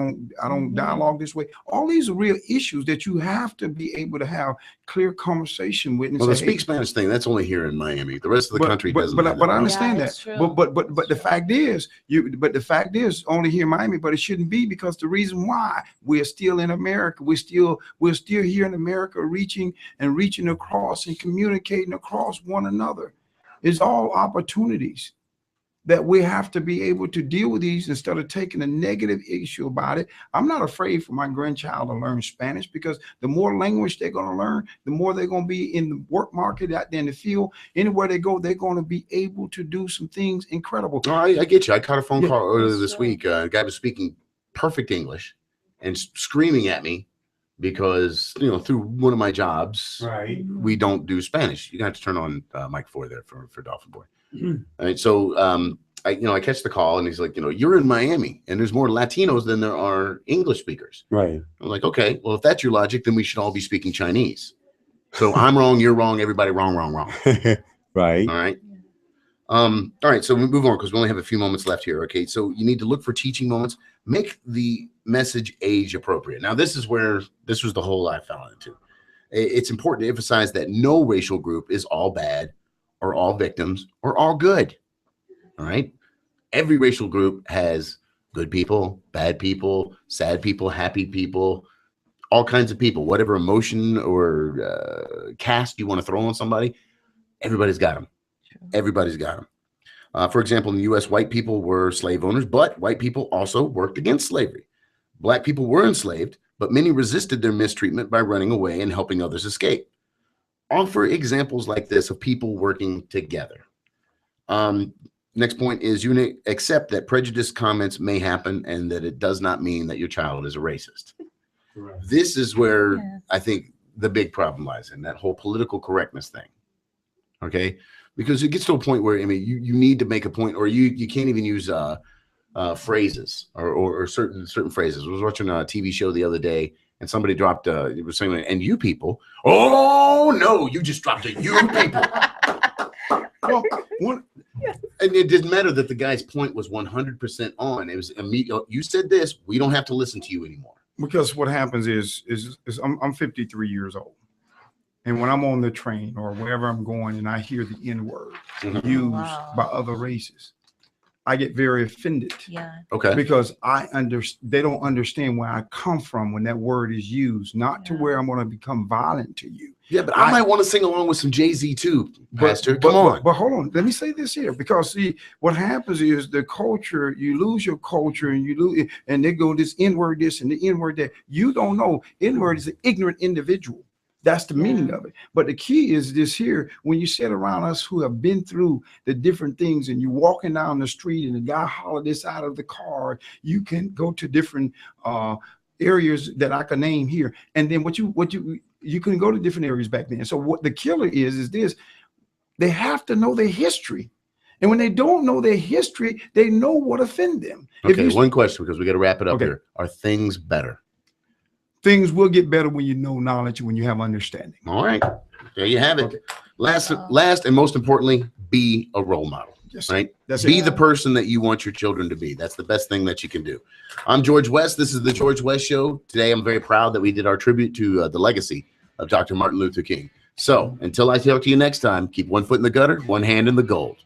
don't dialogue this way. All these are real issues that you have to be able to have clear conversation with. And Well, the say, speak Spanish thing, that's only here in Miami. The rest of the country doesn't. have But I that. understand Yeah, that. it's true. But the fact is, only here in Miami. But it shouldn't be, because the reason why we're still in America, we're still here in America, reaching across and communicating across one another. It's all opportunities that we have to be able to deal with these instead of taking a negative issue about it. I'm not afraid for my grandchild to learn Spanish, because the more language they're going to learn, the more they're going to be in the work market, out there in the field. Anywhere they go, they're going to be able to do some things incredible. No, I get you. I caught a phone Yeah. call earlier That's this true. week. A guy was speaking perfect English and screaming at me because, through one of my jobs, Right. we don't do Spanish. You have to turn on mic 4 there for Dolphin Boy. All right. So, I catch the call and he's like, you're in Miami and there's more Latinos than there are English speakers. Right. I'm like, okay, well, if that's your logic, then we should all be speaking Chinese. So I'm wrong, you're wrong, everybody wrong. Right. All right. All right. So we move on because we only have a few moments left here. Okay. So you need to look for teaching moments. Make the message age appropriate. Now, this was the hole I fell into. It's important to emphasize that no racial group is all bad or all victims or all good. All right. Every racial group has good people, bad people, sad people, happy people, all kinds of people, whatever emotion or cast you want to throw on somebody. Everybody's got them. Everybody's got them. For example, in the U.S., white people were slave owners, but white people also worked against slavery. Black people were enslaved, but many resisted their mistreatment by running away and helping others escape. Offer examples like this of people working together. Next point is you accept that prejudiced comments may happen and that it does not mean that your child is a racist. Right. This is where Yes. I think the big problem lies in, that whole political correctness thing. Okay. Because it gets to a point where, you need to make a point, or you can't even use phrases or certain phrases. I was watching a TV show the other day and somebody dropped, it was saying, and you people, oh no, you just dropped a you people. Well, and it didn't matter that the guy's point was 100% on. It was immediate. You said this, we don't have to listen to you anymore. Because what happens is I'm 53 years old, and when I'm on the train or wherever I'm going and I hear the N word Mhm. used Wow. by other races, I get very offended. Yeah. Okay. Because they don't understand where I come from when that word is used, not to where I'm going to become violent to you. Yeah, but I might want to sing along with some Jay-Z too, Pastor. Come on. But hold on. Let me say this here, because see, what happens is the culture, you lose your culture and you lose, and they go this N-word this and the N-word that. You don't know. N-word is an ignorant individual. That's the meaning of it. But the key is this here: when you sit around us who have been through the different things, and you're walking down the street and the guy hollered this out of the car, you can go to different areas that I can name here. And then you can go to different areas back then. So what the killer is this: they have to know their history. And when they don't know their history, they know what offend them. Okay, one question, because we got to wrap it up here. Are things better? Things will get better when you know knowledge, when you have understanding. All right. There you have it. Okay. Last and most importantly, be a role model. Yes, right? Be the person that you want your children to be. That's the best thing that you can do. I'm George West. This is the George West Show. Today, I'm very proud that we did our tribute to the legacy of Dr. Martin Luther King. So until I talk to you next time, keep one foot in the gutter, one hand in the gold.